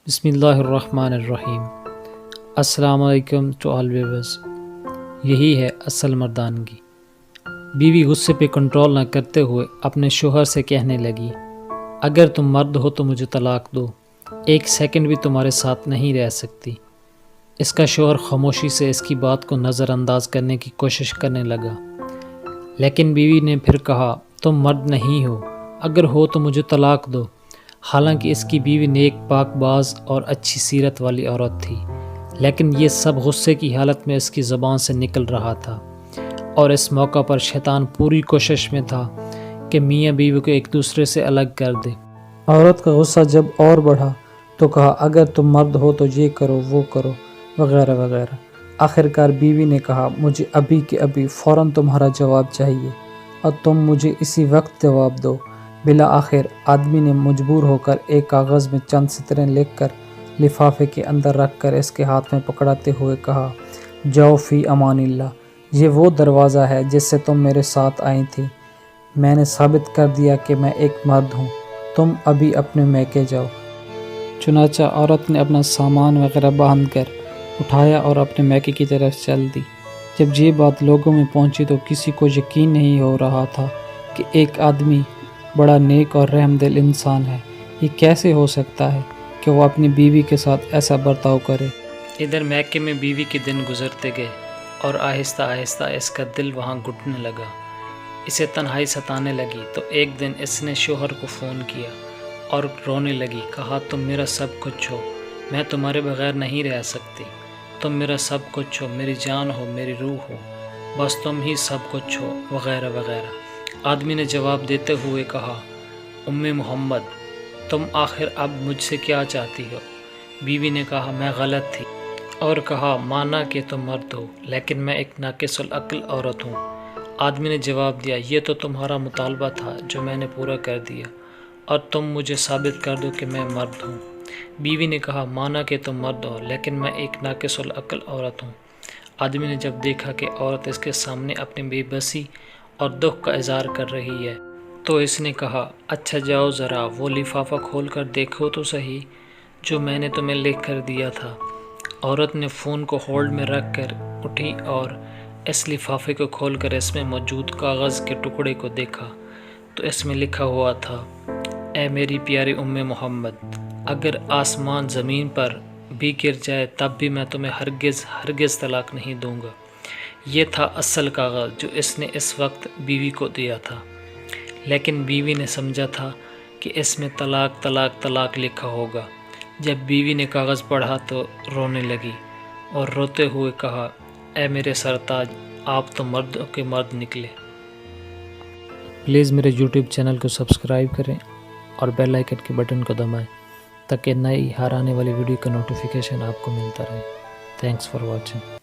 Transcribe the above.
بسم اللہ الرحمن الرحیم۔ السلام علیکم ٹو آل ویورز۔ یہی ہے اصل مردانگی۔ بیوی غصے پہ کنٹرول نہ کرتے ہوئے اپنے شوہر سے کہنے لگی، اگر تم مرد ہو تو مجھے طلاق دو، ایک سیکنڈ بھی تمہارے ساتھ نہیں رہ سکتی۔ اس کا شوہر خاموشی سے اس کی بات کو نظر انداز کرنے کی کوشش کرنے لگا، لیکن بیوی نے پھر کہا، تم مرد نہیں ہو، اگر ہو تو مجھے طلاق دو۔ حالانکہ اس کی بیوی نیک پاک باز اور اچھی سیرت والی عورت تھی، لیکن یہ سب غصے کی حالت میں اس کی زبان سے نکل رہا تھا، اور اس موقع پر شیطان پوری کوشش میں تھا کہ میاں بیوی کو ایک دوسرے سے الگ کر دے۔ عورت کا غصہ جب اور بڑھا تو کہا، اگر تم مرد ہو تو یہ کرو وہ کرو وغیرہ وغیرہ۔ آخرکار بیوی نے کہا، مجھے ابھی کے ابھی فوراً تمہارا جواب چاہیے اور تم مجھے اسی وقت جواب دو۔ بالآخر آدمی نے مجبور ہو کر ایک کاغذ میں چند سطریں لکھ کر لفافے کے اندر رکھ کر اس کے ہاتھ میں پکڑاتے ہوئے کہا، جاؤ فی امان اللہ، یہ وہ دروازہ ہے جس سے تم میرے ساتھ آئی تھی۔ میں نے ثابت کر دیا کہ میں ایک مرد ہوں، تم ابھی اپنے میکے جاؤ۔ چنانچہ عورت نے اپنا سامان وغیرہ باندھ کر اٹھایا اور اپنے میکے کی طرف چل دی۔ جب یہ بات لوگوں میں پہنچی تو کسی کو یقین نہیں ہو رہا تھا کہ ایک آدمی بڑا نیک اور رحم دل انسان ہے، یہ کیسے ہو سکتا ہے کہ وہ اپنی بیوی کے ساتھ ایسا برتاؤ کرے۔ ادھر میکے میں بیوی کے دن گزرتے گئے اور آہستہ آہستہ اس کا دل وہاں گھٹنے لگا، اسے تنہائی ستانے لگی۔ تو ایک دن اس نے شوہر کو فون کیا اور رونے لگی، کہا، تم میرا سب کچھ ہو، میں تمہارے بغیر نہیں رہ سکتی، تم میرا سب کچھ ہو، میری جان ہو، میری روح ہو، بس تم ہی سب کچھ ہو وغیرہ وغیرہ۔ آدمی نے جواب دیتے ہوئے کہا، ام محمد، تم آخر اب مجھ سے کیا چاہتی ہو؟ بیوی نے کہا، میں غلط تھی، اور کہا، مانا کہ تم مرد ہو لیکن میں ایک ناقص العقل عورت ہوں۔ آدمی نے جواب دیا، یہ تو تمہارا مطالبہ تھا جو میں نے پورا کر دیا، اور تم مجھے ثابت کر دو کہ میں مرد ہوں۔ بیوی نے کہا، مانا کہ تم مرد ہو لیکن میں ایک ناقص العقل عورت ہوں۔ آدمی نے جب دیکھا کہ عورت اس کے سامنے اپنی بے بسی اور دکھ کا اظہار کر رہی ہے تو اس نے کہا، اچھا جاؤ ذرا وہ لفافہ کھول کر دیکھو تو صحیح جو میں نے تمہیں لکھ کر دیا تھا۔ عورت نے فون کو ہولڈ میں رکھ کر اٹھی اور اس لفافے کو کھول کر اس میں موجود کاغذ کے ٹکڑے کو دیکھا تو اس میں لکھا ہوا تھا، اے میری پیاری ام محمد، اگر آسمان زمین پر بھی گر جائے تب بھی میں تمہیں ہرگز ہرگز طلاق نہیں دوں گا۔ یہ تھا اصل کاغذ جو اس نے اس وقت بیوی کو دیا تھا، لیکن بیوی نے سمجھا تھا کہ اس میں طلاق طلاق طلاق لکھا ہوگا۔ جب بیوی نے کاغذ پڑھا تو رونے لگی اور روتے ہوئے کہا، اے میرے سرتاج، آپ تو مرد کے مرد نکلے۔ پلیز میرے یوٹیوب چینل کو سبسکرائب کریں اور بیل آئیکن کے بٹن کو دبائیں تاکہ نئی ہر آنے والی ویڈیو کا نوٹیفیکیشن آپ کو ملتا رہے۔ Thanks for watching.